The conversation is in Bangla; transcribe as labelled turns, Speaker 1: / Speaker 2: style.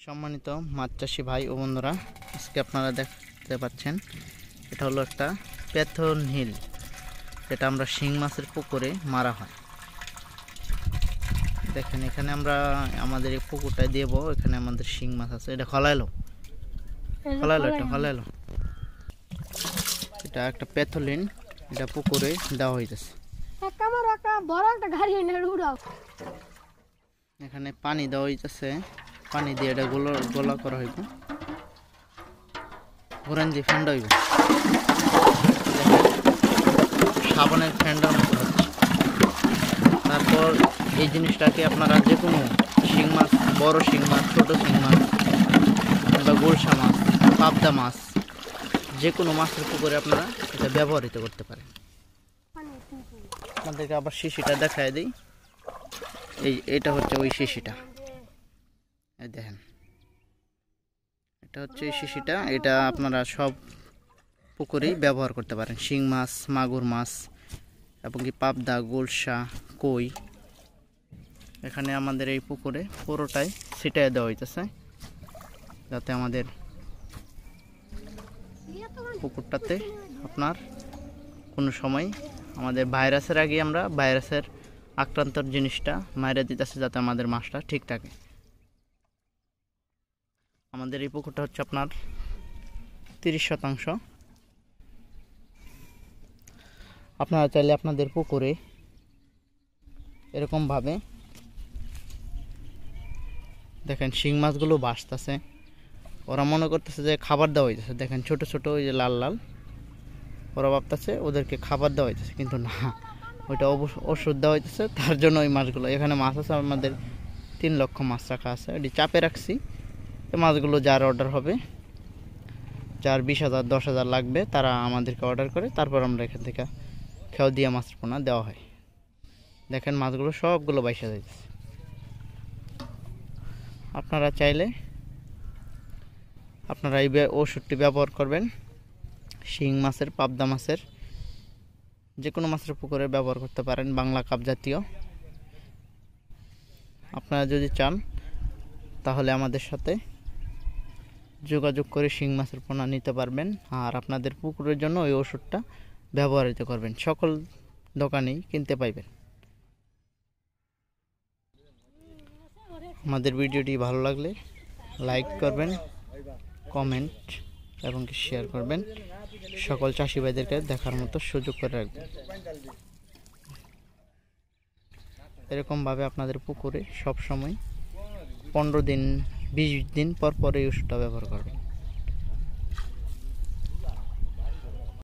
Speaker 1: সম্মানিত মাছ চাষি ভাই ও বন্ধুরা, আজকে আপনারা দেখতে পাচ্ছেন এটা হলো একটা প্যাথন হিল, যেটা আমরা শিং মাছের পুকুরে মারা হয়। দেখেন এখানে আমরা আমাদের এই পুকুরটায় দেব, এখানে আমাদের শিং মাছ আছে। এটা খলাইলো এটা একটা প্যাথোলিন, এটা পুকুরে দেওয়া হইতেছে। এখানে পানি দেওয়া হইতেছে, পানি দিয়ে এটা গোলা করা হইব, ঘুরেন দিয়ে ফ্যান্ড হইব, সাবানের ফ্যান্ডার মতো হচ্ছে। তারপর এই জিনিসটাকে আপনারা যে কোনো শিং মাছ, বড় শিং মাছ, ছোট শিং মাছ বা গুলশা মাছ, পাবদা মাছ, যে কোনো মাছের পুকুরে আপনারা এটা ব্যবহৃত করতে পারেন। আপনাদেরকে আবার শিশিটা দেখায় দিই। এটা হচ্ছে ওই শিশিটা, এই দেখেন, এটা হচ্ছে এই শিশিটা। এটা আপনারা সব পুকুরেই ব্যবহার করতে পারেন। শিং মাছ, মাগুর মাছ এবং কি পাবদা, গুলশা, কই, এখানে আমাদের এই পুকুরে পুরোটাই ছিটায় দেওয়া হইতেছে, যাতে আমাদের পুকুরটাতে আপনার কোনো সময় আমাদের ভাইরাসের আগে আমরা ভাইরাসের আক্রান্তর জিনিসটা মাইরে দিতেছে, যাতে আমাদের মাছটা ঠিক থাকে। আমাদের এই পুকুরটা হচ্ছে আপনার 30%। আপনারা চাইলে আপনাদের পুকুরে এরকমভাবে দেখেন শিং মাছগুলো ভাসতেছে, ওরা মনে করতেছে যে খাবার দেওয়া হইতেছে। দেখেন ছোট ছোট ওই যে লাল লাল, ওরা ভাবতেছে ওদেরকে খাবার দেওয়া হইতেছে, কিন্তু না, ওইটা ওষুধ দেওয়া হইতেছে। তার জন্য ওই মাছগুলো, এখানে মাছ আছে আমাদের 3 লক্ষ মাছ রাখা আছে, এটি চাপে রাখছি। এই মাছগুলো যার অর্ডার হবে, যার 20,000 10,000 লাগবে, তারা আমাদেরকে অর্ডার করে, তারপর আমরা এখান থেকে খেয়াও দিয়ে মাছের পোনা দেওয়া হয়। দেখেন মাছগুলো সবগুলো বাইসা যাইতেছে। আপনারা চাইলে আপনারা এই ওষুধটি ব্যবহার করবেন শিং মাছের, পাবদা মাছের, যে কোনো মাছের পুকুরে ব্যবহার করতে পারেন, বাংলা কাপ জাতীয়। আপনারা যদি চান তাহলে আমাদের সাথে যোগাযোগ করে শিং মাছের পোনা নিতে পারবেন, আর আপনাদের পুকুরের জন্য ওই ওষুধটা ব্যবহৃত করবেন। সকল দোকানেই কিনতে পাইবেন। আমাদের ভিডিওটি ভালো লাগলে লাইক করবেন, কমেন্ট এবং শেয়ার করবেন, সকল চাষি ভাইদেরকে দেখার মতো সুযোগ করে রাখবেন। এরকমভাবে আপনাদের পুকুরে সব সময় 15 দিন 20 দিন পর পর এই ওষুধটা ব্যবহার করবেন।